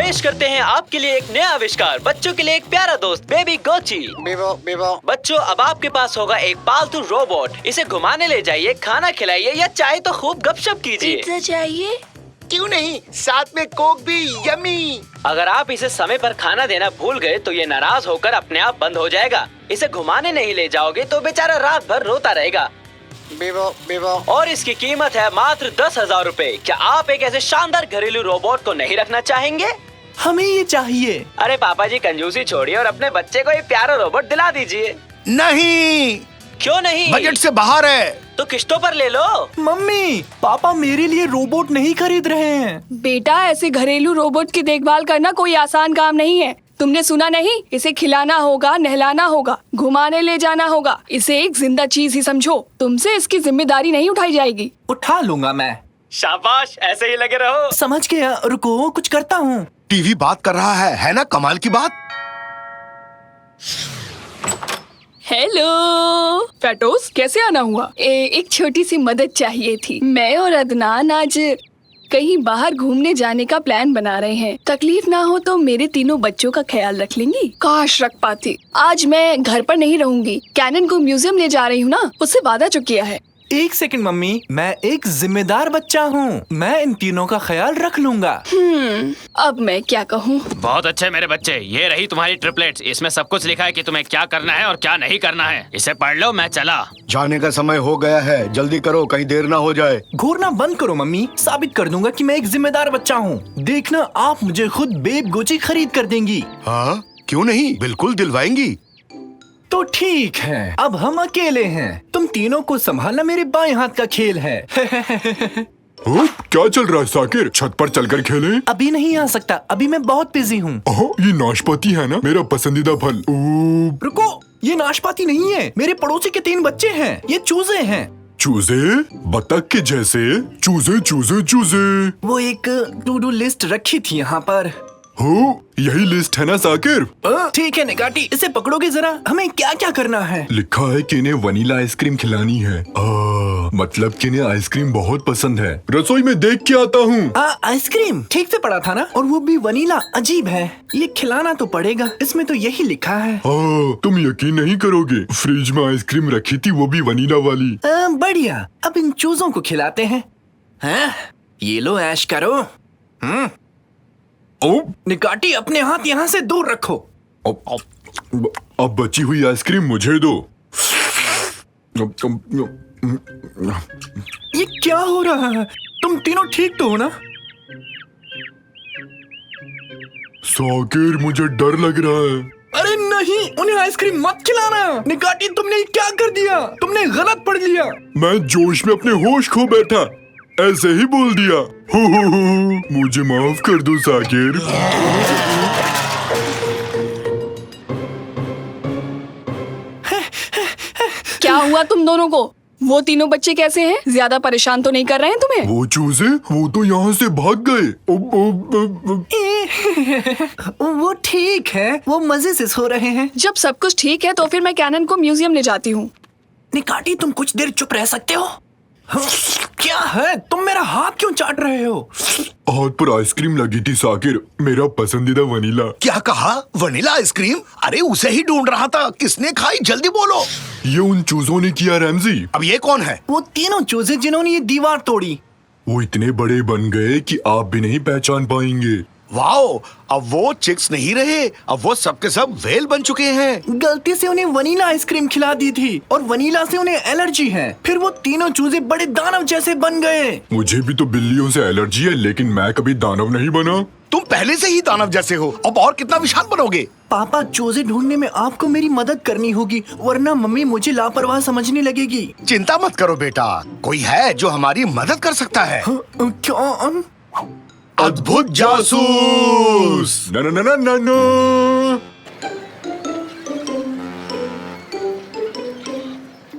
पेश करते हैं आपके लिए एक नया आविष्कार, बच्चों के लिए एक प्यारा दोस्त, बेबी गोची। बीबो। बच्चों, अब आपके पास होगा एक पालतू रोबोट। इसे घुमाने ले जाइए, खाना खिलाइए या चाहे तो खूब गपशप कीजिए। पिज्जा चाहिए? क्यों नहीं, साथ में कोक भी। यम्मी। अगर आप इसे समय पर खाना देना भूल गए तो ये नाराज होकर अपने आप बंद हो जाएगा। इसे घुमाने नहीं ले जाओगे तो बेचारा रात भर रोता रहेगा। बीबो। और इसकी कीमत है मात्र 10,000 रूपए। क्या आप एक ऐसे शानदार घरेलू रोबोट को नहीं रखना चाहेंगे? हमें ये चाहिए। अरे पापा जी, कंजूसी छोड़िए और अपने बच्चे को एक प्यारा रोबोट दिला दीजिए। नहीं, क्यों नहीं? बजट से बाहर है। तो किस्तों पर ले लो। मम्मी, पापा मेरे लिए रोबोट नहीं खरीद रहे हैं। बेटा, ऐसे घरेलू रोबोट की देखभाल करना कोई आसान काम नहीं है। तुमने सुना नहीं? इसे खिलाना होगा, नहलाना होगा, घुमाने ले जाना होगा। इसे एक जिंदा चीज ही समझो। तुमसे इसकी जिम्मेदारी नहीं उठाई जाएगी। उठा लूंगा मैं। शाबाश, ऐसे ही लगे रहो। समझ गया, रुको कुछ करता हूँ। टीवी बात कर रहा है ना? कमाल की बात। हेलो फैटोस, कैसे आना हुआ? एक छोटी सी मदद चाहिए थी। मैं और अदनान आज कहीं बाहर घूमने जाने का प्लान बना रहे हैं। तकलीफ ना हो तो मेरे तीनों बच्चों का ख्याल रख लेंगी? काश रख पाती। आज मैं घर पर नहीं रहूंगी, कैनन को म्यूजियम ले जा रही हूँ ना, उससे वादा जो किया है। एक सेकंड मम्मी, मैं एक जिम्मेदार बच्चा हूँ। मैं इन तीनों का ख्याल रख लूंगा। अब मैं क्या कहूँ? बहुत अच्छे मेरे बच्चे, ये रही तुम्हारी ट्रिपलेट्स। इसमें सब कुछ लिखा है कि तुम्हें क्या करना है और क्या नहीं करना है। इसे पढ़ लो, मैं चला। जाने का समय हो गया है, जल्दी करो, कहीं देर ना हो जाए। घूरना बंद करो मम्मी, साबित कर दूंगा कि मैं एक जिम्मेदार बच्चा हूँ। देखना, आप मुझे खुद बेब गोची खरीद कर देंगी। हाँ, क्यों नहीं, बिल्कुल दिलवाएंगी। तो ठीक है, अब हम अकेले हैं। तुम तीनों को संभालना मेरे बाएं हाथ का खेल है। क्या चल रहा है साकिर? छत पर चलकर खेलें? अभी नहीं आ सकता, अभी मैं बहुत बिजी हूँ। ये नाशपाती है ना, मेरा पसंदीदा फल। रुको, ये नाशपाती नहीं है, मेरे पड़ोसी के 3 बच्चे हैं। ये चूजे हैं। चूजे? बतख के जैसे? चूजे चूजे चूजे। वो एक टू डू लिस्ट रखी थी यहाँ पर। हो, यही लिस्ट है ना साकिर? ठीक है निगाटी, इसे पकड़ोगे जरा? हमें क्या क्या करना है? लिखा है कि इन्हें वनीला आइसक्रीम खिलानी है। मतलब कि इन्हें आइसक्रीम बहुत पसंद है। रसोई में देख के आता हूँ। आइसक्रीम ठीक से पढ़ा था ना? और वो भी वनीला। अजीब है, ये खिलाना तो पड़ेगा, इसमें तो यही लिखा है। तुम यकीन नहीं करोगे, फ्रिज में आइसक्रीम रखी थी, वो भी वनीला वाली। बढ़िया, अब इन चूजों को खिलाते हैं। ये लो, ऐश करो। निकाटी, अपने हाथ यहाँ से दूर रखो। अब बची हुई आइसक्रीम मुझे दो। ये क्या हो रहा है? तुम तीनों ठीक तो हो ना? साकिर, मुझे डर लग रहा है। अरे नहीं, उन्हें आइसक्रीम मत खिलाना। निकाटी, तुमने क्या कर दिया? तुमने गलत पढ़ लिया। मैं जोश में अपने होश खो बैठा, ऐसे ही बोल दिया। मुझे माफ कर दो साकिर। क्या हुआ तुम दोनों को? वो तीनों बच्चे कैसे हैं? ज्यादा परेशान तो नहीं कर रहे हैं तुम्हें? वो चूजे, वो तो यहाँ से भाग गए। वो ठीक है, वो मजे से सो रहे हैं। जब सब कुछ ठीक है तो फिर मैं कैनन को म्यूजियम ले जाती हूँ। निकाटी, तुम कुछ देर चुप रह सकते हो? क्या है, तुम मेरा हाथ क्यों चाट रहे हो? हाथ पर आइसक्रीम लगी थी साकिर, मेरा पसंदीदा वनीला। क्या कहा? Vanilla ice cream? अरे उसे ही ढूंढ रहा था। किसने खाई, जल्दी बोलो। ये उन चूजों ने किया रैमजी। अब ये कौन है? वो तीनों चूजे जिन्होंने ये दीवार तोड़ी। वो इतने बड़े बन गए कि आप भी नहीं पहचान पाएंगे। वाओ, अब वो चिक्स नहीं रहे, अब वो सब के सब व्हेल बन चुके हैं। गलती से उन्हें वनीला आइसक्रीम खिला दी थी और वनीला से उन्हें एलर्जी है। फिर वो तीनों चूजे बड़े दानव जैसे बन गए। मुझे भी तो बिल्लियों से एलर्जी है, लेकिन मैं कभी दानव नहीं बना। तुम पहले से ही दानव जैसे हो, अब और कितना विशाल बनोगे? पापा, चूजे ढूंढने में आपको मेरी मदद करनी होगी, वरना मम्मी मुझे लापरवाह समझने लगेगी। चिंता मत करो बेटा, कोई है जो हमारी मदद कर सकता है। क्या? अद्भुत जासूस। ना ना ना ना ना ना।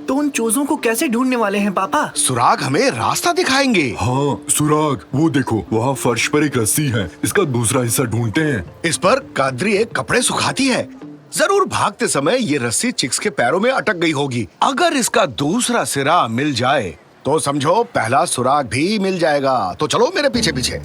तो उन चूजों को कैसे ढूंढने वाले हैं पापा? सुराग हमें रास्ता दिखाएंगे। हाँ, सुराग, वो देखो, वहाँ फर्श पर एक रस्सी है, इसका दूसरा हिस्सा ढूंढते हैं। इस पर कादरी एक कपड़े सुखाती है। जरूर भागते समय ये रस्सी चिक्स के पैरों में अटक गई होगी। अगर इसका दूसरा सिरा मिल जाए तो समझो पहला सुराग भी मिल जाएगा। तो चलो मेरे पीछे पीछे।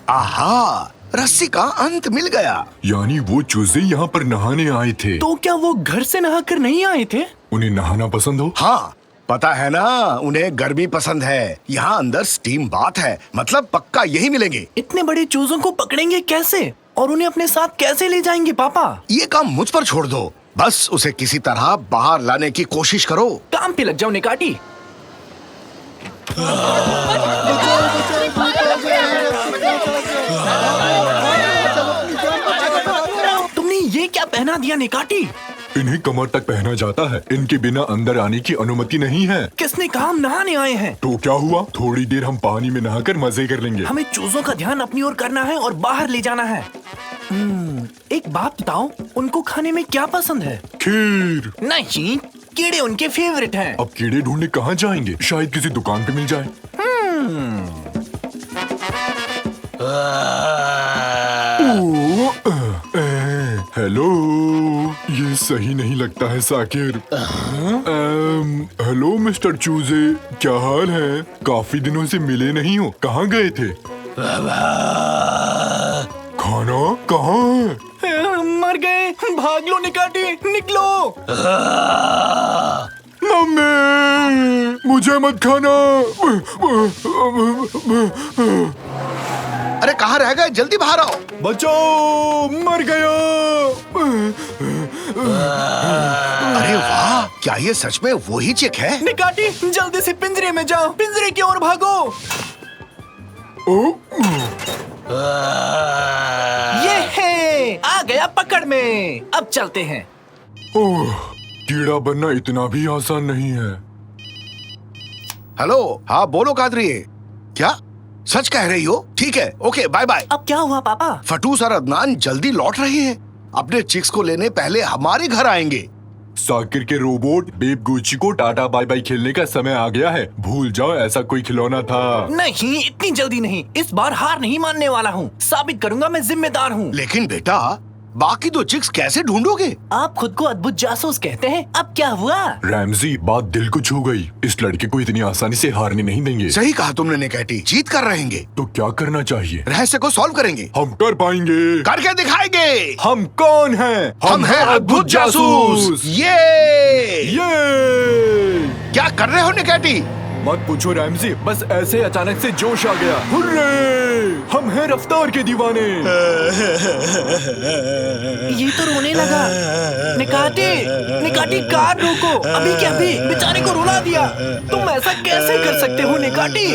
आहा, रस्सी का अंत मिल गया। यानी वो चूजे यहाँ पर नहाने आए थे। तो क्या वो घर से नहाकर नहीं आए थे? उन्हें नहाना पसंद हो? हाँ, पता है ना, उन्हें गर्मी पसंद है। यहाँ अंदर स्टीम बाथ है, मतलब पक्का यही मिलेंगे। इतने बड़े चूजों को पकड़ेंगे कैसे और उन्हें अपने साथ कैसे ले जाएंगे पापा? ये काम मुझ पर छोड़ दो, बस उसे किसी तरह बाहर लाने की कोशिश करो। काम पे लग जाओ निकाटी। तुमने ये क्या पहना दिया निकाटी? इन्हें कमर तक पहना जाता है, इनके बिना अंदर आने की अनुमति नहीं है। किसने कहा हम नहाने आए हैं? तो क्या हुआ, थोड़ी देर हम पानी में नहाकर मजे कर लेंगे। हमें चूजों का ध्यान अपनी ओर करना है और बाहर ले जाना है। एक बात बताओ, उनको खाने में क्या पसंद है? खीर। नहीं, कीड़े उनके फेवरेट हैं। अब कीड़े ढूंढने कहाँ जाएंगे? शायद किसी दुकान पे मिल जाए। हेलो, ये सही नहीं लगता है साकिर। हेलो मिस्टर चूजे, क्या हाल है? काफी दिनों से मिले नहीं हो, कहाँ गए थे? खाना कहाँ है? मर गए, भाग लो निकाटी, निकलो। मम्मी, मुझे मत खाना। अरे कहाँ रह गए, जल्दी बाहर आओ। बचाओ, मर गया। अरे वाह, क्या ये सच में वही चिक है? निकाटी, जल्दी से पिंजरे में जाओ, पिंजरे की ओर भागो। ये है, आ गया पकड़ में। अब चलते हैं। ओह, कीड़ा बनना इतना भी आसान नहीं है। हेलो, हाँ बोलो कादरी, क्या सच कह रही हो? ठीक है, ओके, बाय बाय। अब क्या हुआ पापा? फटूस और अदनान जल्दी लौट रहे हैं। अपने चिक्स को लेने पहले हमारे घर आएंगे। साकिर के रोबोट बेब गुची को टाटा बाय बाय खेलने का समय आ गया है। भूल जाओ ऐसा कोई खिलौना था। नहीं, इतनी जल्दी नहीं। इस बार हार नहीं मानने वाला हूँ। साबित करूंगा मैं जिम्मेदार हूँ। लेकिन बेटा, बाकी दो चिक्स कैसे ढूंढोगे? आप खुद को अद्भुत जासूस कहते हैं। अब क्या हुआ? रैमजी, बात दिल को छू गई। इस लड़के को इतनी आसानी से हारने नहीं देंगे। सही कहा तुमने निकैटी, जीत कर रहेंगे। तो क्या करना चाहिए? रहस्य को सॉल्व करेंगे। हम कर पाएंगे। करके दिखाएंगे। हम कौन हैं? हम हैं अद्भुत जासूस। ये क्या कर रहे हो निकैटी? मत पूछो रैमजी, बस ऐसे अचानक से जोश आ गया। हुर्रे! हम हैं रफ्तार के दीवाने। ये तो रोने लगा। निकाटी, निकाटी, कार रोको, अभी के अभी बेचारे को रुला दिया। तुम ऐसा कैसे कर सकते हो निकाटी?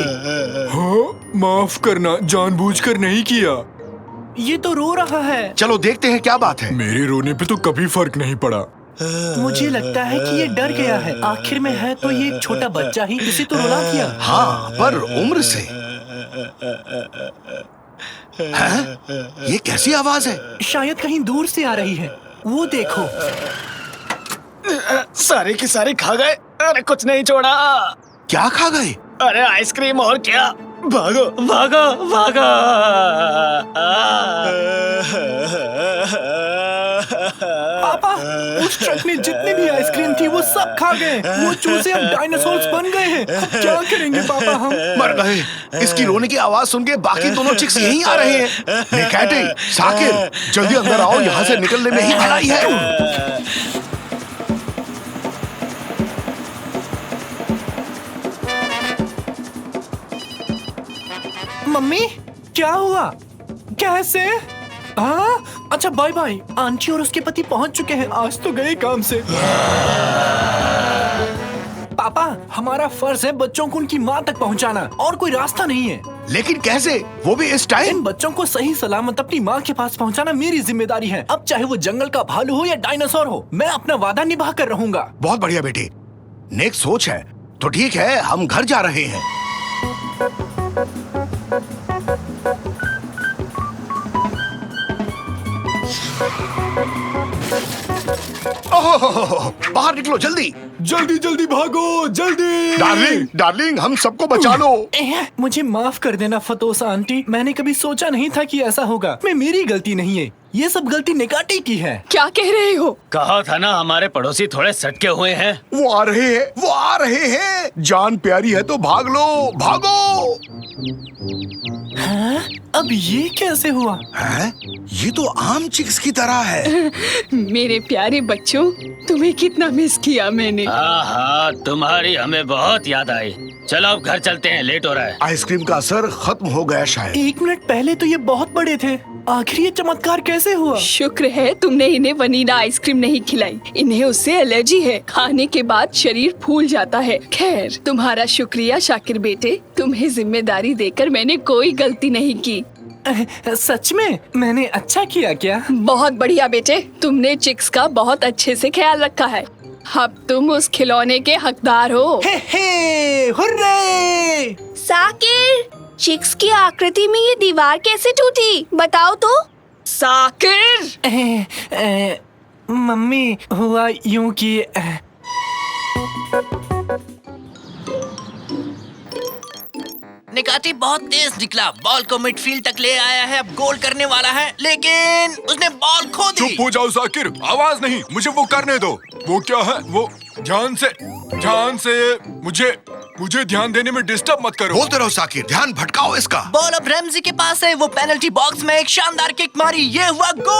हाँ, माफ करना, जानबूझकर नहीं किया। ये तो रो रहा है। चलो देखते हैं क्या बात है। मेरे रोने पे तो कभी फर्क नहीं पड़ा। मुझे लगता है कि ये डर गया है। आखिर में है तो ये एक छोटा बच्चा ही, इसे तो रुला दिया। हाँ, पर उम्र से। हैं? ये कैसी आवाज है? शायद कहीं दूर से आ रही है। वो देखो। सारे के सारे खा गए। अरे कुछ नहीं छोड़ा। क्या खा गए? अरे आइसक्रीम और क्या। भागो भागो भागो। पापा, उस ट्रक में जितनी भी आइसक्रीम थी वो सब खा गए। वो चूजे अब डायनासोर्स बन गए हैं। अब क्या करेंगे पापा हम? मर गए। इसकी रोने की आवाज सुन के बाकी दोनों चिक्स यहीं आ रहे हैं। निकैटी, साकिर, जल्दी अंदर आओ, यहाँ से निकलने में ही भलाई है। मम्मी, क्या हुआ? कैसे? हाँ, अच्छा बाय बाय। आंटी और उसके पति पहुंच चुके हैं। आज तो गए काम से। पापा, हमारा फर्ज है बच्चों को उनकी माँ तक पहुंचाना, और कोई रास्ता नहीं है। लेकिन कैसे, वो भी इस टाइम? इन बच्चों को सही सलामत अपनी माँ के पास पहुंचाना मेरी जिम्मेदारी है। अब चाहे वो जंगल का भालू हो या डायनासोर हो, मैं अपना वादा निभा कर रहूंगा। बहुत बढ़िया बेटी, नेक सोच है। तो ठीक है, हम घर जा रहे हैं। ओह, बाहर निकलो जल्दी। जल्दी जल्दी भागो, जल्दी। डार्लिंग, डार्लिंग, हम सबको बचा लो। मुझे माफ कर देना फतोसा आंटी। मैंने कभी सोचा नहीं था कि ऐसा होगा। मैं मेरी गलती नहीं है, ये सब गलती निकाटी की है। क्या कह रहे हो? कहा था ना हमारे पड़ोसी थोड़े सटके हुए हैं। वो आ रहे हैं, वो आ रहे हैं। जान प्यारी है तो भाग लो, भागो। हाँ? अब ये कैसे हुआ? हैं? ये तो आम चिक्स की तरह है। मेरे प्यारे बच्चों, तुम्हें कितना मिस किया मैंने। हाँ, तुम्हारी हमें बहुत याद आई। चलो अब घर चलते हैं, लेट हो रहा है। आइसक्रीम का असर खत्म हो गया शायद। 1 मिनट पहले तो ये बहुत बड़े थे, आखिर ये चमत्कार कैसे हुआ? शुक्र है तुमने इन्हें वनीला आइसक्रीम नहीं खिलाई। इन्हें उससे एलर्जी है। खाने के बाद शरीर फूल जाता है। खैर, तुम्हारा शुक्रिया शाकिर बेटे। तुम्हें जिम्मेदारी देकर मैंने कोई गलती नहीं की। सच में मैंने अच्छा किया क्या? बहुत बढ़िया बेटे, तुमने चिक्स का बहुत अच्छे से ख्याल रखा है। अब तुम उस खिलौने के हकदार हो। हे, हुर्रे! साकिर, चिक्स की आकृति में ये दीवार कैसे टूटी? बताओ तो। साकिर! मम्मी, हुआ यूं कि निकाती बहुत तेज निकला, बॉल को मिडफील्ड तक ले आया है, अब गोल करने वाला है, लेकिन उसने बॉल खो दी। चुप हो जाओ साकिर, आवाज नहीं, मुझे वो करने दो। वो क्या है? वो ध्यान से मुझे ध्यान देने में डिस्टर्ब मत करो। बोलते रहो साकिर, ध्यान भटकाओ इसका। बॉल अब रैमजी के पास है, वो पेनल्टी बॉक्स में एक शानदार किक मारी, ये हुआ गोल।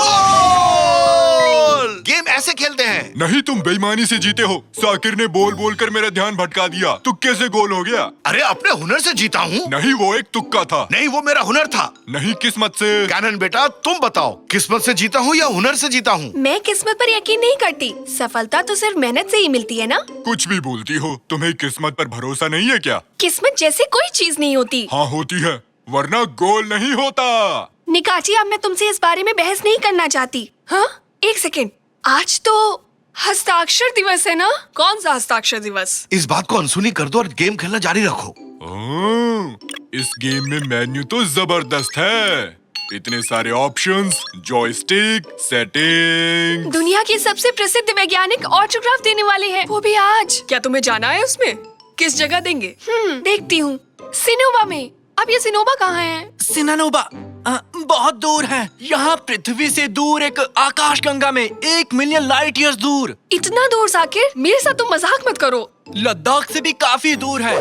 गेम ऐसे खेलते हैं। नहीं, तुम बेईमानी से जीते हो। साकिर ने बोल कर मेरा ध्यान भटका दिया। तुक्के से गोल हो गया। अरे अपने हुनर से जीता हूँ। नहीं, वो एक तुक्का था। नहीं, वो मेरा हुनर था। नहीं, किस्मत से। कैनन बेटा, तुम बताओ, किस्मत से जीता हूँ या हुनर से जीता हूँ? मैं किस्मत पर यकीन नहीं करती। सफलता तो सिर्फ मेहनत से ही मिलती है ना। कुछ भी बोलती हो, तुम्हें किस्मत पर भरोसा नहीं है क्या? किस्मत जैसी कोई चीज नहीं होती। हाँ होती है, वरना गोल नहीं होता। निकाची, अब मैं तुमसे इस बारे में बहस नहीं करना चाहती। हाँ, 1 सेकेंड। आज तो हस्ताक्षर दिवस है ना? कौन सा हस्ताक्षर दिवस? इस बात को अनसुनी कर दो और गेम खेलना जारी रखो। इस गेम में मेन्यू तो जबरदस्त है। इतने सारे ऑप्शंस, जॉयस्टिक, सेटिंग। दुनिया के सबसे प्रसिद्ध वैज्ञानिक ऑटोग्राफ देने वाले हैं, वो भी आज। क्या तुम्हें जाना है उसमें? किस जगह देंगे? देखती हूँ। सिनोवा में। अब ये सिनोवा कहाँ है? सिनानोबा बहुत दूर है, यहाँ पृथ्वी से दूर एक आकाशगंगा में 1 मिलियन लाइट ईयर्स दूर। इतना दूर साकिर? मेरे साथ तुम मजाक मत करो। लद्दाख से भी काफी दूर है।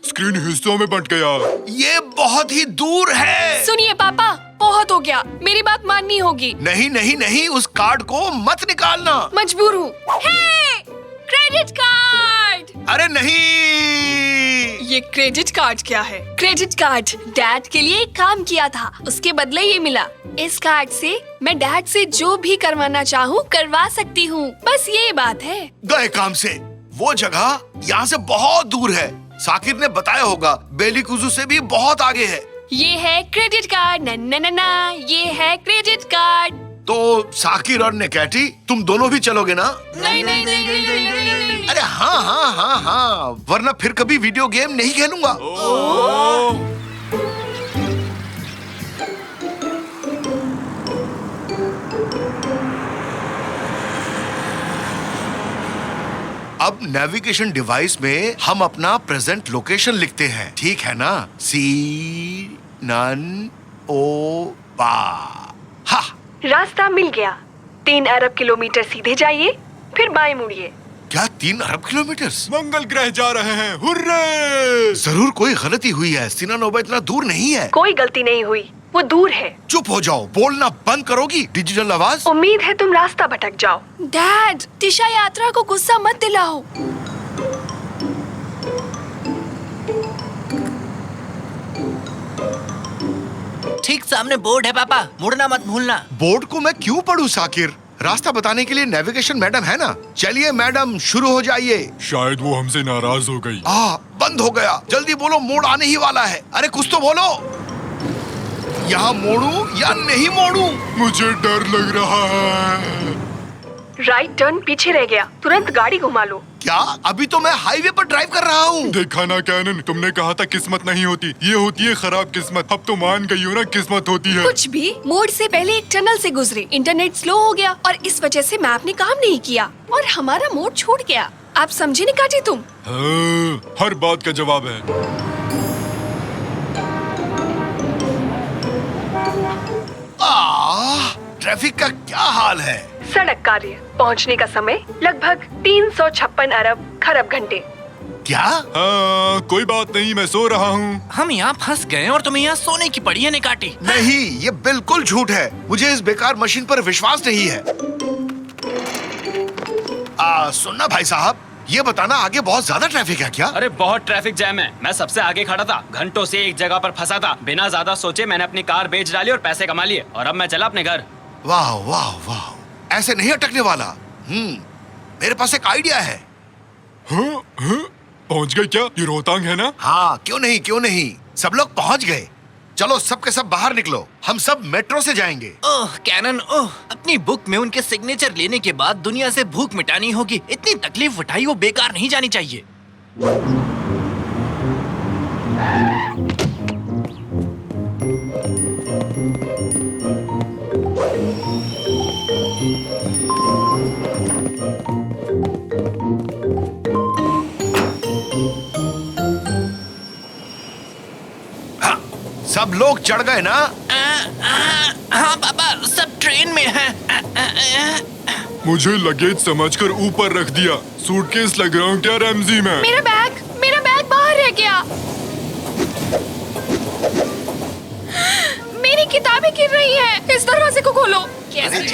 स्क्रीन हिस्सों में बंट गया। ये बहुत ही दूर है। सुनिए पापा, बहुत हो गया, मेरी बात माननी होगी। नहीं नहीं नहीं, उस कार्ड को मत निकालना। मजबूर हूँ। Credit card. अरे नहीं, ये क्रेडिट कार्ड क्या है? क्रेडिट कार्ड डैड के लिए एक काम किया था, उसके बदले ये मिला। इस कार्ड से मैं डैड से जो भी करवाना चाहूँ करवा सकती हूँ, बस ये बात है। गए काम से। वो जगह यहाँ से बहुत दूर है। साकिर ने बताया होगा, बेलीकुजू से भी बहुत आगे है। ये है क्रेडिट कार्ड। ना, ये है क्रेडिट कार्ड। तो साकिर और निकाटी, तुम दोनों भी चलोगे ना? नहीं। अरे हाँ, वरना फिर कभी वीडियो गेम नहीं खेलूंगा। अब नेविगेशन डिवाइस में हम अपना प्रेजेंट लोकेशन लिखते हैं, ठीक है ना? सिनोबा। हाँ, रास्ता मिल गया। 3 अरब किलोमीटर सीधे जाइए, फिर बाएं मुड़िए। क्या 3 अरब किलोमीटर? मंगल ग्रह जा रहे हैं, हुर्रे! जरूर कोई गलती हुई है। सिनानोबा इतना दूर नहीं है। कोई गलती नहीं हुई, वो दूर है। चुप हो जाओ, बोलना बंद करोगी? डिजिटल आवाज। उम्मीद है तुम रास्ता भटक जाओ। डैड, दिशा यात्रा को गुस्सा मत दिलाओ। ठीक सामने बोर्ड है पापा, मुड़ना मत भूलना। बोर्ड को मैं क्यों पढूं साकिर? रास्ता बताने के लिए नेविगेशन मैडम है ना। चलिए मैडम, शुरू हो जाइए। शायद वो हमसे नाराज हो गई। बंद हो गया। जल्दी बोलो, मोड़ आने ही वाला है। अरे कुछ तो बोलो। यहाँ मोड़ूं या नहीं मोड़ूं? मुझे डर लग रहा है। राइट टर्न पीछे रह गया, तुरंत गाड़ी घुमा लो। क्या? अभी तो मैं हाईवे पर ड्राइव कर रहा हूँ। देखा ना कैनन, तुमने कहा था किस्मत नहीं होती, ये होती है खराब किस्मत। अब तो मान गई हो ना, किस्मत होती है। कुछ भी। मोड़ से पहले एक टनल से गुजरे, इंटरनेट स्लो हो गया और इस वजह से मैप ने काम नहीं किया और हमारा मोड़ छूट गया। आप समझे निकाटी तुम? हाँ, हर बात का जवाब है। ट्रैफिक का क्या हाल है? सड़क कार्य पहुंचने का समय लगभग 356 अरब खरब घंटे। क्या? कोई बात नहीं, मैं सो रहा हूँ। हम यहाँ फंस गए और तुम्हें यहाँ सोने की पड़ी है निकाटी। नहीं, ये बिल्कुल झूठ है। मुझे इस बेकार मशीन पर विश्वास नहीं है। सुनना भाई साहब, ये बताना आगे बहुत ज्यादा ट्रैफिक है क्या? अरे बहुत ट्रैफिक जैम है। मैं सबसे आगे खड़ा था, घंटों से एक जगह पर फंसा था। बिना ज्यादा सोचे मैंने अपनी कार बेच डाली और पैसे कमा लिए और अब मैं चला अपने घर। वाह वाह वाह, ऐसे नहीं अटकने वाला। मेरे पास एक आइडिया है। पहुँच गए क्या? ये रोहतांग है ना? हाँ, क्यों नहीं क्यों नहीं, सब लोग पहुंच गए। चलो सब के सब बाहर निकलो, हम सब मेट्रो से जाएंगे। ओह कैनन, ओह, अपनी बुक में उनके सिग्नेचर लेने के बाद दुनिया से भूख मिटानी होगी। इतनी तकलीफ उठाई वो बेकार नहीं जानी चाहिए। सब लोग चढ़ गए ना? हाँ पापा, सब ट्रेन में हैं। मुझे लगेज समझकर ऊपर रख दिया। सूटकेस लग रहा हूँ क्या रैमजी में? मेरा बैग बाहर रह गया। मेरी किताबें गिर रही हैं। इस दरवाजे को खोलो। हमारी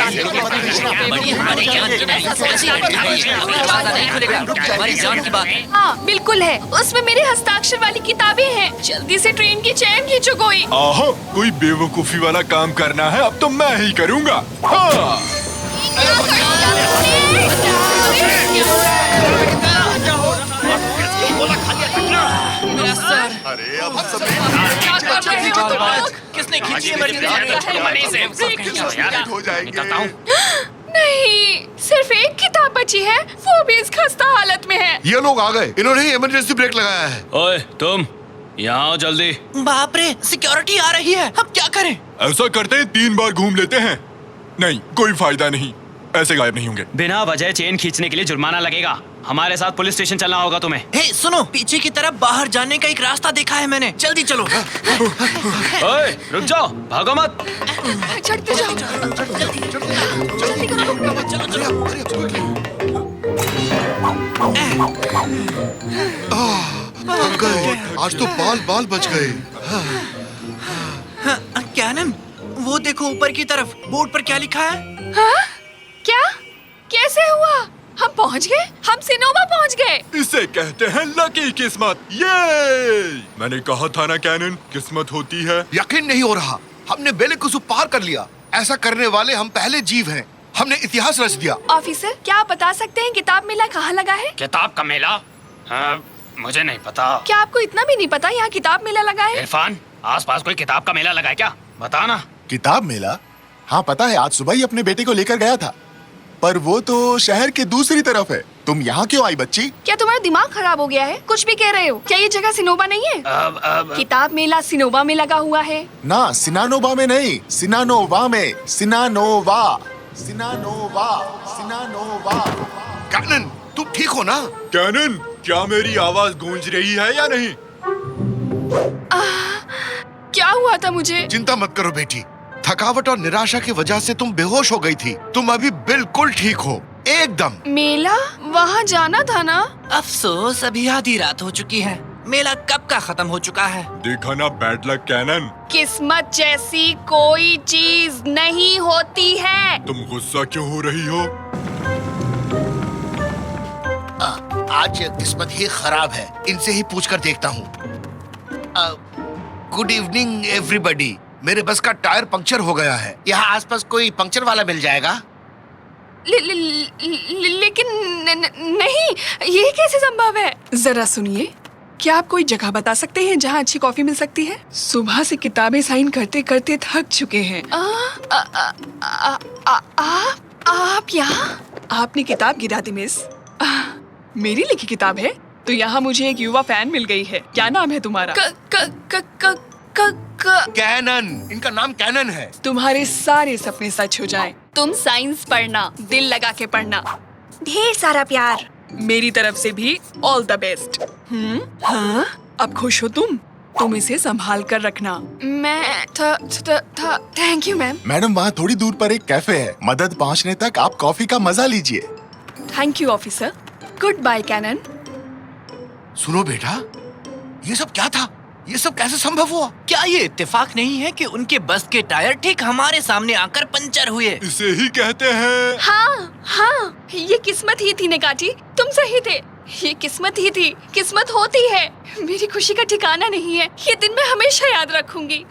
जान की बात है। हाँ बिल्कुल है, उसमें मेरे हस्ताक्षर वाली किताबें हैं। जल्दी से ट्रेन की चैन खींचो कोई। आहा, कोई बेवकूफी वाला काम करना है अब तो मैं ही करूँगा। हाँ। अरे अब हम सब किसने खींची हमारी हो जाएंगे। नहीं, सिर्फ एक किताब बची है, वो भी इस खस्ता हालत में है। ये लोग आ गए, इन्होंने ही इमरजेंसी ब्रेक लगाया है। ओए तुम यहाँ आओ जल्दी। बाप रे, सिक्योरिटी आ रही है, अब क्या करें? ऐसा करते हैं 3 बार घूम लेते हैं। नहीं, कोई फायदा नहीं, ऐसे गायब नहीं होंगे। बिना वजह चेन खींचने के लिए जुर्माना लगेगा। हमारे साथ पुलिस स्टेशन चलना होगा तुम्हें। हे सुनो, पीछे की तरफ बाहर जाने का एक रास्ता देखा है मैंने, जल्दी चलो। ओए रुक जाओ, भागो मत। चढ़ते जाओ। थक गए, आज तो बाल बाल बच गए। कैनन, वो देखो ऊपर की तरफ, बोर्ड पर क्या लिखा है? हाँ? क्या? कैसे हुआ? हम पहुंच गए, हम सिनोवा पहुंच गए। इसे कहते हैं लकी किस्मत। ये मैंने कहा था ना कैनन, किस्मत होती है। यकीन नहीं हो रहा, हमने बेलिकुसु पार कर लिया। ऐसा करने वाले हम पहले जीव हैं। हमने इतिहास रच दिया। ऑफिसर, क्या आप बता सकते हैं किताब मेला कहाँ लगा है? किताब का मेला? मुझे नहीं पता। क्या आपको इतना भी नहीं पता यहाँ किताब मेला लगा है? इरफान, आसपास कोई किताब का मेला लगा है क्या? बता ना। किताब मेला? हाँ पता है, आज सुबह ही अपने बेटे को लेकर गया था, पर वो तो शहर के दूसरी तरफ है। तुम यहाँ क्यों आई बच्ची? क्या तुम्हारा दिमाग खराब हो गया है? कुछ भी कह रहे हो। क्या ये जगह सिनोवा नहीं है? किताब मेला सिनोवा में लगा हुआ है। ना, सिनानोवा में नहीं, सिनानोवा में। सिनानोवा, सिनानोवा, सिनानोवा। कैनन, तुम ठीक हो ना? कैनन, क्या मेरी आवाज गूंज रही है या नहीं? क्या हुआ था मुझे? चिंता मत करो बेटी, थकावट और निराशा की वजह से तुम बेहोश हो गई थी। तुम अभी बिल्कुल ठीक हो, एकदम। मेला? वहाँ जाना था ना? अफसोस, अभी आधी रात हो चुकी है। मेला कब का खत्म हो चुका है। देखा ना बैड लक कैनन। किस्मत जैसी कोई चीज नहीं होती है। तुम गुस्सा क्यों हो रही हो? आज किस्मत ही खराब है, इनसे ही पूछकर देखता हूँ। Good evening everybody. मेरे बस का टायर पंक्चर हो गया है। यहाँ आसपास कोई पंक्चर वाला मिल जाएगा? लेकिन नहीं, ये कैसे संभव है? जरा सुनिए, क्या आप कोई जगह बता सकते हैं जहाँ अच्छी कॉफी मिल सकती है? सुबह से किताबें साइन करते करते थक चुके हैं। आप यहाँ? आपने किताब गिरा दी मिस। मेरी लिखी किताब है? तो यहाँ मुझे एक युवा फैन मिल गई है। क्या नाम है तुम्हारा? कैनन, इनका नाम कैनन है। तुम्हारे सारे सपने सच हो जाएं। तुम साइंस पढ़ना, दिल लगा के पढ़ना। ढेर सारा प्यार। मेरी तरफ से भी ऑल द बेस्ट। हाँ, अब खुश हो तुम इसे संभाल कर रखना। मैं थैंक यू मैम। मैडम, वहाँ थोड़ी दूर पर एक कैफे है, मदद पहुँचने तक आप कॉफी का मजा लीजिए। Thank you officer. Good bye कैनन। सुनो बेटा, ये सब क्या था? ये सब कैसे संभव हुआ? क्या ये इत्तेफाक नहीं है कि उनके बस के टायर ठीक हमारे सामने आकर पंचर हुए? इसे ही कहते हैं। हाँ हाँ, ये किस्मत ही थी निकाटी, तुम सही थे। ये किस्मत ही थी, किस्मत होती है। मेरी खुशी का ठिकाना नहीं है, ये दिन मैं हमेशा याद रखूंगी।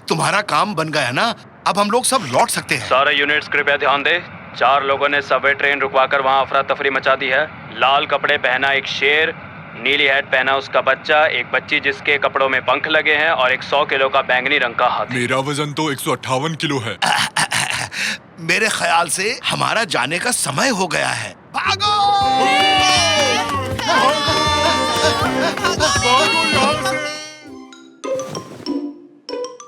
तुम्हारा काम बन गया ना, अब हम लोग सब लौट सकते हैं। सारे यूनिट्स कृपया ध्यान दे। 4 लोगों ने सबवे ट्रेन रुकवाकर वहाँ अफरा तफरी मचा दी है। लाल कपड़े पहना एक शेर, नीली हैट पहना उसका बच्चा, एक बच्ची जिसके कपड़ों में पंख लगे हैं और एक 100 किलो का बैंगनी रंग का हाथी। मेरा वजन तो 158 किलो है। मेरे ख्याल से हमारा जाने का समय हो गया है। भागो!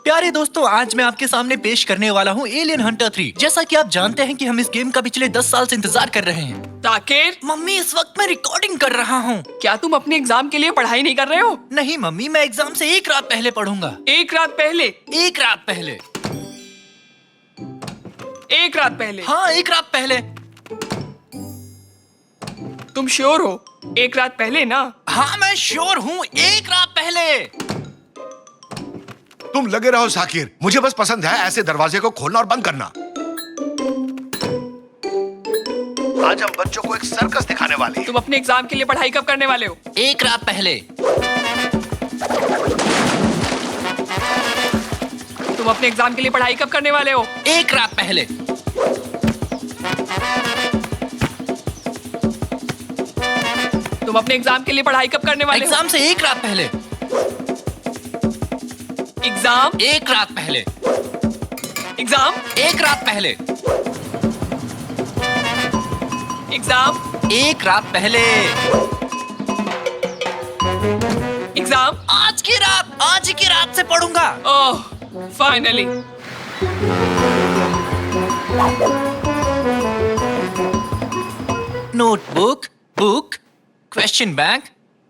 प्यारे दोस्तों, आज मैं आपके सामने पेश करने वाला हूँ एलियन हंटर 3। जैसा कि आप जानते हैं कि हम इस गेम का पिछले 10 साल से इंतजार कर रहे हैं। ताकिर, मम्मी, इस वक्त मैं रिकॉर्डिंग कर रहा हूँ। क्या तुम अपने एग्जाम के लिए पढ़ाई नहीं कर रहे हो? नहीं मम्मी, मैं एग्जाम से 1 रात पहले पढ़ूंगा। 1 रात पहले? 1 रात पहले? 1 रात पहले? हाँ, 1 रात पहले। तुम श्योर हो? 1 रात पहले ना? हाँ, मैं श्योर हूँ, 1 रात पहले। तुम लगे रहो साकिर, मुझे बस पसंद है ऐसे दरवाजे को खोलना और बंद करना। आज हम बच्चों को एक सर्कस दिखाने वाले हैं। तुम अपने एग्जाम के लिए पढ़ाई कब करने वाले हो? 1 रात पहले। तुम अपने एग्जाम के लिए पढ़ाई कब करने वाले हो? 1 रात पहले। तुम अपने एग्जाम के लिए पढ़ाई कब करने वाले हो? एग्जाम से 1 रात पहले। एग्जाम 1 रात पहले। एग्जाम 1 रात पहले। एग्जाम 1 रात पहले। एग्जाम आज की रात से पढ़ूंगा। Oh, finally. Notebook, book, question bank,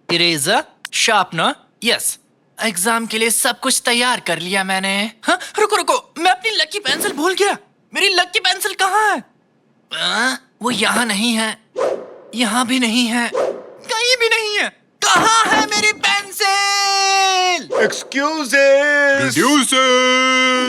eraser, sharpener, yes. Exam के लिए सब कुछ तैयार कर लिया मैंने। हाँ, रुको, मैं अपनी लकी पेंसिल भूल गया। मेरी लकी पेंसिल कहाँ है? वो यहाँ नहीं है, यहाँ भी नहीं है, कहीं भी नहीं है। कहाँ है मेरी पेंसिल? एक्सक्यूजेस,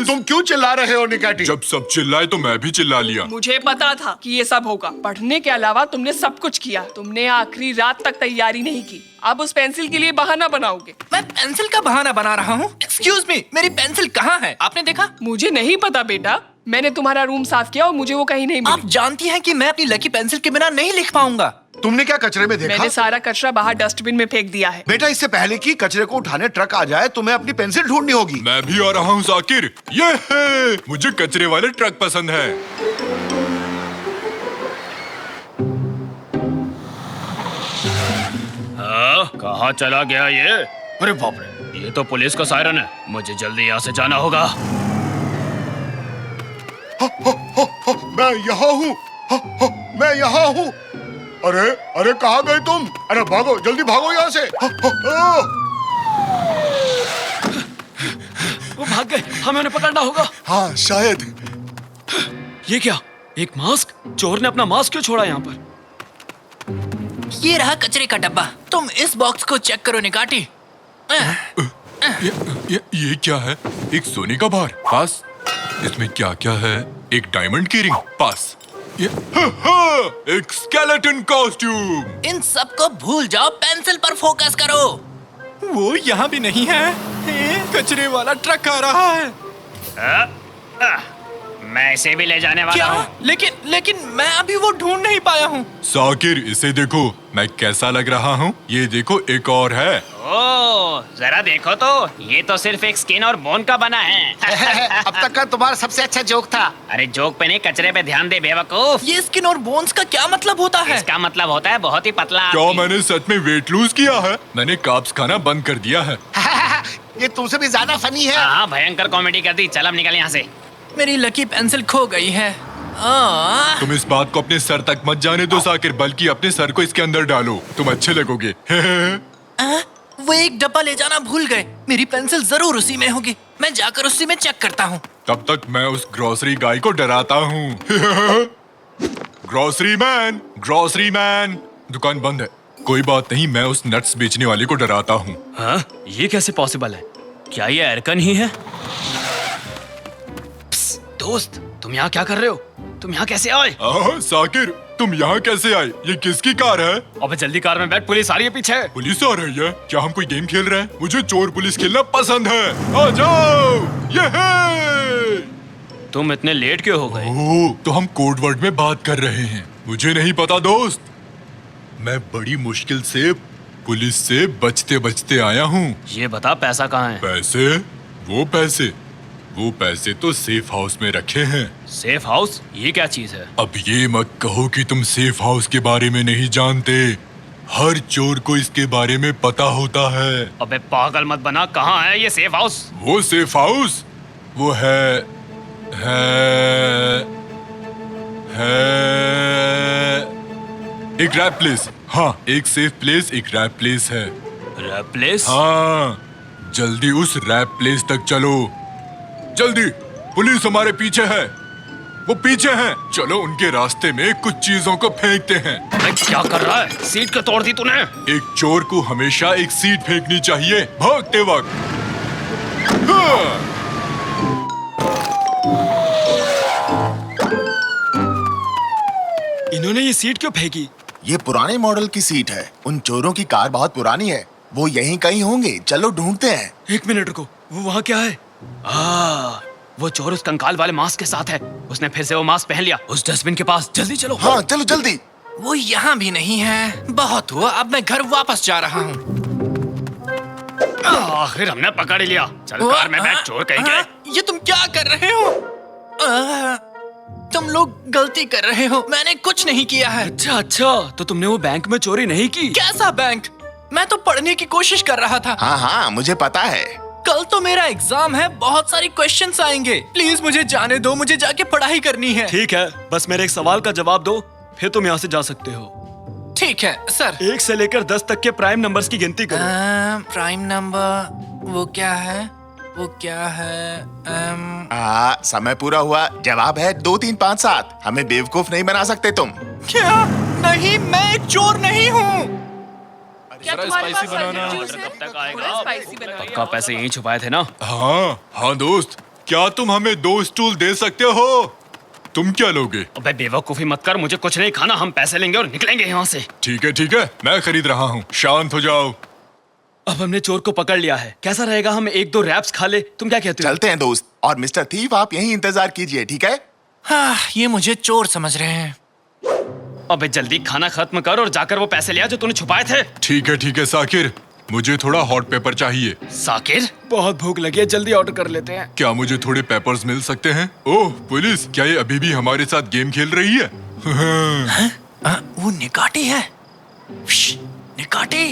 तुम क्यों चिल्ला रहे हो निकाटी? जब सब चिल्लाए तो मैं भी चिल्ला लिया। मुझे पता था कि ये सब होगा। पढ़ने के अलावा तुमने सब कुछ किया। तुमने आखिरी रात तक तैयारी नहीं की। अब उस पेंसिल के लिए बहाना बनाओगे। मैं पेंसिल का बहाना बना रहा हूँ? एक्सक्यूज मी, मेरी पेंसिल कहाँ है? आपने देखा? मुझे नहीं पता बेटा, मैंने तुम्हारा रूम साफ किया और मुझे वो कहीं नहीं मिली। आप जानती हैं कि मैं अपनी लकी पेंसिल के बिना नहीं लिख पाऊंगा। तुमने क्या कचरे में देखा? मैंने सारा कचरा बाहर डस्टबिन में फेंक दिया है। बेटा, इससे पहले कि कचरे को उठाने ट्रक आ जाए तुम्हें अपनी पेंसिल ढूंढनी होगी। मैं भी आ रहा हूँ साकिर। ये है, मुझे कचरे वाले ट्रक पसंद है। कहाँ चला गया ये? अरे बाप रे, ये तो पुलिस का सायरन है। मुझे जल्दी यहाँ से जाना होगा। मैं यहाँ हूँ, मैं यहाँ हूँ। अरे कहाँ गए तुम? अरे भागो, जल्दी भागो यहाँ से। वो भाग गए, हमें उन्हें पकड़ना होगा। हाँ, शायद। ये क्या? एक मास्क? चोर ने अपना मास्क क्यों छोड़ा यहाँ पर? ये रहा कचरे का डब्बा। तुम इस बॉक्स को चेक करो निकाटी। ये क्या है? एक सोने का बार पास। इसमें क्या क्या है? एक डायमंड की रिंग पास। ये एक स्केलेटन कॉस्ट्यूम। इन सब को भूल जाओ, पेंसिल पर फोकस करो। वो यहाँ भी नहीं है। कचरे वाला ट्रक आ रहा है। मैं इसे भी ले जाने वाला हूँ। लेकिन मैं अभी वो ढूंढ नहीं पाया हूँ। साकिर, इसे देखो, मैं कैसा लग रहा हूँ? ये देखो, एक और है। ओह, जरा देखो तो, ये तो सिर्फ एक स्किन और बोन का बना है। अब तक का तुम्हारा सबसे अच्छा जोक था। अरे जोक पे नहीं, कचरे पे ध्यान दे बेवकूफ। ये स्किन और बोन्स का क्या मतलब होता है? इसका मतलब होता है बहुत ही पतला क्या आदमी। मैंने सच में वेट लूज किया है? मैंने कार्ब्स खाना बंद कर दिया है। ये तुमसे भी ज्यादा फनी है। हाँ, भयंकर कॉमेडी कर दी। चल अब निकल यहाँ से। मेरी लकी पेंसिल खो गई है। तुम इस बात को अपने सर तक मत जाने दो साकिर, बल्कि अपने सर को इसके अंदर डालो, तुम अच्छे लगोगे। वो एक डब्बा ले जाना भूल गए। मेरी पेंसिल जरूर उसी में होगी। मैं जाकर उसी में चेक करता हूँ। तब तक मैं उस ग्रोसरी गाय को डराता हूँ। ग्रोसरी मैन, दुकान बंद है। कोई बात नहीं, मैं उस नट्स बेचने वाले को डराता हूँ। हाँ, ये कैसे पॉसिबल है? क्या ये एरकन ही है? दोस्त, तुम यहाँ क्या कर रहे हो? तुम यहाँ कैसे आए? साकिर, तुम यहाँ कैसे आए? ये किसकी कार है? अबे जल्दी कार में बैठ, पुलिस आ रही है पीछे। पुलिस आ रही है? क्या हम कोई गेम खेल रहे हैं? मुझे चोर पुलिस खेलना पसंद है। आ जाओ, ये है। तुम इतने लेट क्यों हो गए? ओह, तो हम कोड वर्ड में बात कर रहे हैं। मुझे नहीं पता दोस्त, मैं बड़ी मुश्किल से पुलिस से बचते बचते आया हूँ। ये बता, पैसा कहाँ है? पैसे? वो पैसे तो सेफ हाउस में रखे हैं। Safe house? ये क्या चीज है? अब ये मत कहो कि तुम सेफ हाउस के बारे में नहीं जानते। हर चोर को इसके बारे में पता होता है। अबे पागल मत बना, कहाँ है ये सेफ हाउस? वो सेफ हाउस वो है एक रैप प्लेस। हाँ, एक सेफ प्लेस, एक रैप प्लेस है। Rap place? हाँ, जल्दी उस रैप प्लेस तक चलो, जल्दी। पुलिस हमारे पीछे है, वो पीछे हैं। चलो उनके रास्ते में कुछ चीजों को फेंकते हैं। अबे क्या कर रहा है? सीट क्यों तोड़ दी तूने? एक चोर को हमेशा एक सीट फेंकनी चाहिए भागते वक्त। हाँ। इन्होंने ये सीट क्यों फेंकी? ये पुराने मॉडल की सीट है। उन चोरों की कार बहुत पुरानी है, वो यहीं कहीं होंगे। चलो ढूंढते हैं। एक मिनट रुको, वो वहाँ क्या है? वो चोर उस कंकाल वाले मास्क के साथ है। उसने फिर से वो मास्क पहन लिया। उस डस्टबिन के पास, जल्दी चलो। हाँ चलो जल्दी। वो यहाँ भी नहीं है। बहुत हुआ, अब मैं घर वापस जा रहा हूँ। आखिर हमने पकड़ ही लिया। चल कार में बैठ, चोर कहीं के। ये तुम क्या कर रहे हो? तुम लोग गलती कर रहे हो, मैंने कुछ नहीं किया है। अच्छा, तो तुमने वो बैंक में चोरी नहीं की? कैसा बैंक? मैं तो पढ़ने की कोशिश कर रहा था। हाँ, मुझे पता है। कल तो मेरा एग्जाम है, बहुत सारी क्वेश्चंस आएंगे। प्लीज मुझे जाने दो, मुझे जाके पढ़ाई करनी है। ठीक है, बस मेरे एक सवाल का जवाब दो, फिर तुम यहाँ से जा सकते हो। ठीक है सर। 1 से लेकर 10 तक के प्राइम नंबर्स की गिनती करो। प्राइम नंबर वो क्या है? समय पूरा हुआ। जवाब है 2 3 5 7। हमें बेवकूफ नहीं बना सकते तुम। क्या? नहीं, मैं एक चोर नहीं हूँ। क्या तुम्हारे पास बनाना जूस है? कब तक आएगा? थोड़ा स्पाइसी बनाओ। पक्का पैसे यहीं छुपाए थे ना? हाँ दोस्त, क्या तुम हमें 2 स्टूल दे सकते हो? तुम क्या लोगे? अबे बेवकूफी मत कर, मुझे कुछ नहीं खाना। हम पैसे लेंगे और निकलेंगे यहाँ से। ठीक है, मैं खरीद रहा हूँ, शांत हो जाओ। अब हमने चोर को पकड़ लिया है, कैसा रहेगा हम 1-2 रैप्स खा ले? तुम क्या कहते हो? चलते हैं दोस्त। और मिस्टर थीफ, आप यहीं इंतजार कीजिए, ठीक है? हाँ, ये मुझे चोर समझ रहे हैं। अबे जल्दी खाना खत्म कर और जाकर वो पैसे ले आ जो तूने छुपाए थे। ठीक है साकिर, मुझे थोड़ा हॉट पेपर चाहिए। साकिर, बहुत भूख लगी है, जल्दी ऑर्डर कर लेते हैं। क्या मुझे थोड़े पेपर्स मिल सकते हैं? ओह पुलिस, क्या ये अभी भी हमारे साथ गेम खेल रही है? वो निकाटी है। निकाटी।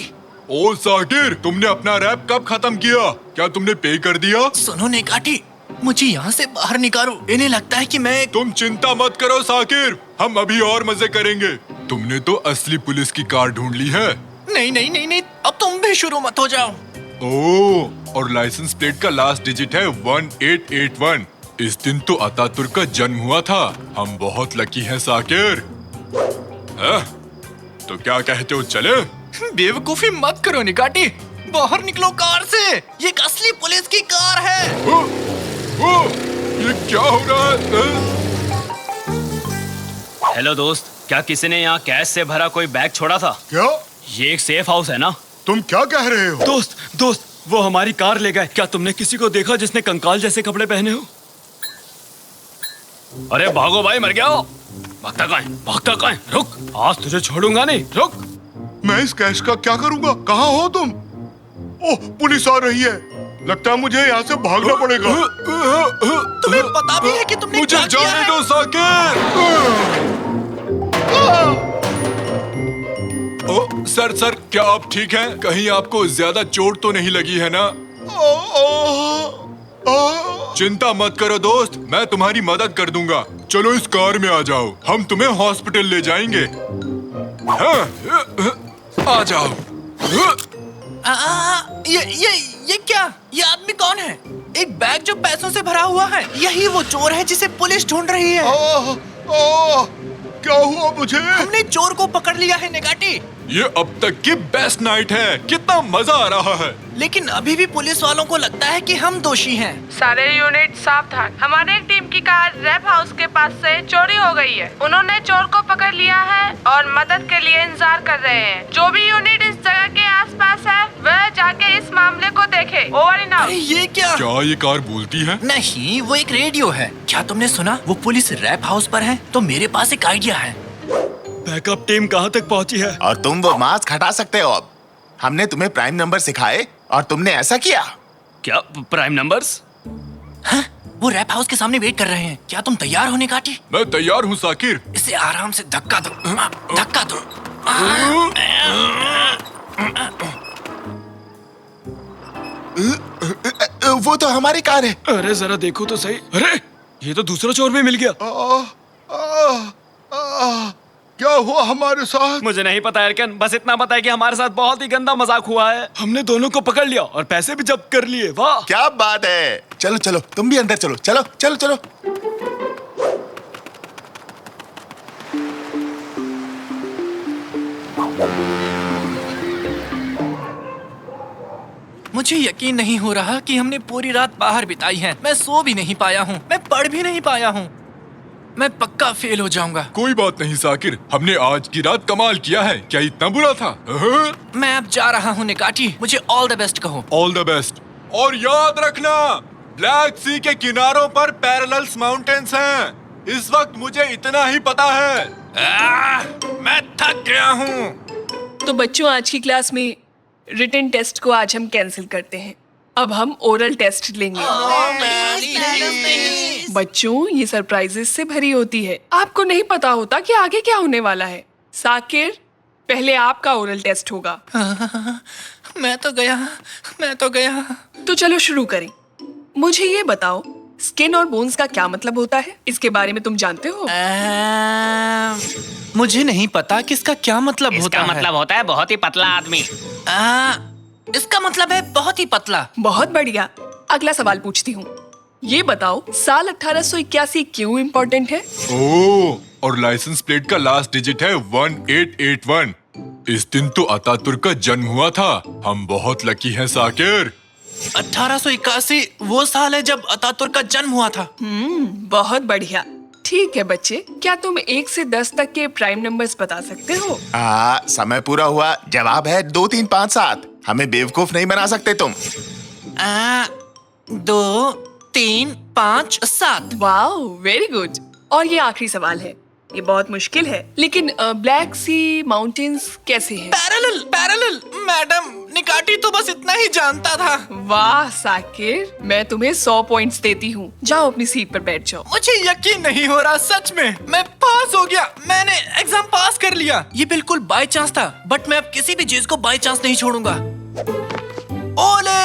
ओ साकिर, तुमने अपना रैप कब खत्म किया? क्या तुमने पे कर दिया? सुनो निकाटी, मुझे यहाँ से बाहर निकालो। इन्हें लगता है कि मैं। तुम चिंता मत करो साकिर, हम अभी और मजे करेंगे। तुमने तो असली पुलिस की कार ढूंढ ली है। नहीं, अब तुम भी शुरू मत हो जाओ। ओह, और लाइसेंस प्लेट का लास्ट डिजिट है 1881। इस दिन तो अतातुर्क का जन्म हुआ था। हम बहुत लकी हैं साकिर। तो क्या कहते हो, चले? बेवकूफी मत करो निकाटी, बाहर निकलो कार से। ये एक असली पुलिस की कार है। ये क्या हो रहा है? हेलो दोस्त, क्या किसी ने यहाँ कैश से भरा कोई बैग छोड़ा था? क्या? ये एक सेफ हाउस है ना? तुम क्या कह रहे हो? दोस्त, वो हमारी कार ले गए। क्या तुमने किसी को देखा जिसने कंकाल जैसे कपड़े पहने हो? अरे भागो भाई, मर गया हो। भागता कहाँ है? रुक, आज तुझे छोड़ूंगा नहीं, रुक। मैं इस कैश का क्या करूंगा? कहाँ हो तुम? ओह, पुलिस आ रही है। लगता है मुझे यहाँ से भागना पड़ेगा। तुम्हें पता भी है कि तुमने मुझे क्या किया जाने है? दो साकिर। ओ सर, क्या आप ठीक हैं? कहीं आपको ज्यादा चोट तो नहीं लगी है ना? चिंता मत करो दोस्त, मैं तुम्हारी मदद कर दूंगा। चलो इस कार में आ जाओ, हम तुम्हें हॉस्पिटल ले जाएंगे। आ जाओ। ये क्या? ये आदमी कौन है? एक बैग जो पैसों से भरा हुआ है। यही वो चोर है जिसे पुलिस ढूंढ रही है। क्या हुआ मुझे? हमने चोर को पकड़ लिया है निगाटी। ये अब तक की बेस्ट नाइट है। कितना मजा आ रहा है। लेकिन अभी भी पुलिस वालों को लगता है कि हम दोषी हैं। सारे यूनिट सावधान। हमारे एक टीम की कार रैप हाउस के पास से चोरी हो गई है। उन्होंने चोर को पकड़ लिया है और मदद के लिए इंतजार कर रहे हैं। जो भी यूनिट इस जगह के आसपास है वह जाके इस मामले को देखे। Over and out. अरे ये क्या? क्या ये कार बोलती है? नहीं, वो एक रेडियो है। क्या तुमने सुना? वो पुलिस रैप हाउस पर है। तो मेरे पास एक आइडिया है। बैकअप टीम कहाँ तक पहुँची है? और तुम वो मास्क हटा सकते हो अब। हमने तुम्हें प्राइम नंबर सिखाए और तुमने ऐसा किया। क्या प्राइम नंबर्स? हाँ? वो रैप हाउस के सामने वेट कर रहे हैं। क्या तुम तैयार हो निगाटी? मैं तैयार हूँ साकिर। इसे आराम से धक्का दो। धक्का दो। वो तो हमारी कार है। अरे जरा देखो तो सही। अरे ये तो दूसरा चोर भी मिल गया। क्या हुआ हमारे साथ? मुझे नहीं पता एरकन, बस इतना पता है कि हमारे साथ बहुत ही गंदा मजाक हुआ है। हमने दोनों को पकड़ लिया और पैसे भी जब्त कर लिए। वाह क्या बात है। चलो चलो तुम भी अंदर चलो। चलो चलो चलो। मुझे यकीन नहीं हो रहा कि हमने पूरी रात बाहर बिताई है। मैं सो भी नहीं पाया हूँ, मैं पढ़ भी नहीं पाया हूँ। मैं पक्का फेल हो जाऊंगा। कोई बात नहीं साकिर, हमने आज की रात कमाल किया है। क्या इतना बुरा था? मैं अब जा रहा हूँ निगाटी। मुझे ऑल द बेस्ट कहो। All the best. और याद रखना, ब्लैक सी के किनारों पर पैरेलल्स माउंटेन्स हैं। इस वक्त मुझे इतना ही पता है। मैं थक गया हूँ। तो बच्चों, आज की क्लास में रिटन टेस्ट को आज हम कैंसिल करते हैं। अब हम ओरल टेस्ट लेंगे। बच्चों, ये सरप्राइजेस से भरी होती है। आपको नहीं पता होता कि आगे क्या होने वाला है। साकिर, पहले आपका ओरल टेस्ट होगा। मैं तो गया। तो चलो शुरू करें। मुझे ये बताओ, स्किन और बोन्स का क्या मतलब होता है? इसके बारे में तुम जानते हो? मुझे नहीं पता कि इसका क्या मतलब होता है। इसका मतलब होता है बहुत ही पतला आदमी। इसका मतलब है बहुत ही पतला। बहुत बढ़िया। अगला सवाल पूछती हूँ। ये बताओ, साल 1881 क्यों इम्पोर्टेंट है? ओह, और लाइसेंस प्लेट का लास्ट डिजिट है 1881। इस दिन तो अतातुर्क का जन्म हुआ था। हम बहुत लकी हैं साकिर। 1881 वो साल है जब अतातुर्क का जन्म हुआ था। बहुत बढ़िया। ठीक है बच्चे, क्या तुम 1 से 10 तक के प्राइम नंबर्स बता सकते हो? समय पूरा हुआ। जवाब है 2 3 5 7। हमें बेवकूफ नहीं बना सकते तुम। 2 3 5 7। Wow, very good. और ये आखिरी सवाल है। ये बहुत मुश्किल है, लेकिन ब्लैक सी माउंटेन्स कैसे हैं? पैरेलल मैडम, निकाटी तो बस इतना ही जानता था। वाह साकिर, मैं तुम्हें 100 पॉइंट्स देती हूँ। जाओ अपनी सीट पर बैठ जाओ। मुझे यकीन नहीं हो रहा, सच में मैं पास हो गया। मैंने एग्जाम पास कर लिया। ये बिल्कुल बाय चांस था, बट मैं अब किसी भी चीज को बाय चांस नहीं छोड़ूंगा। ओले!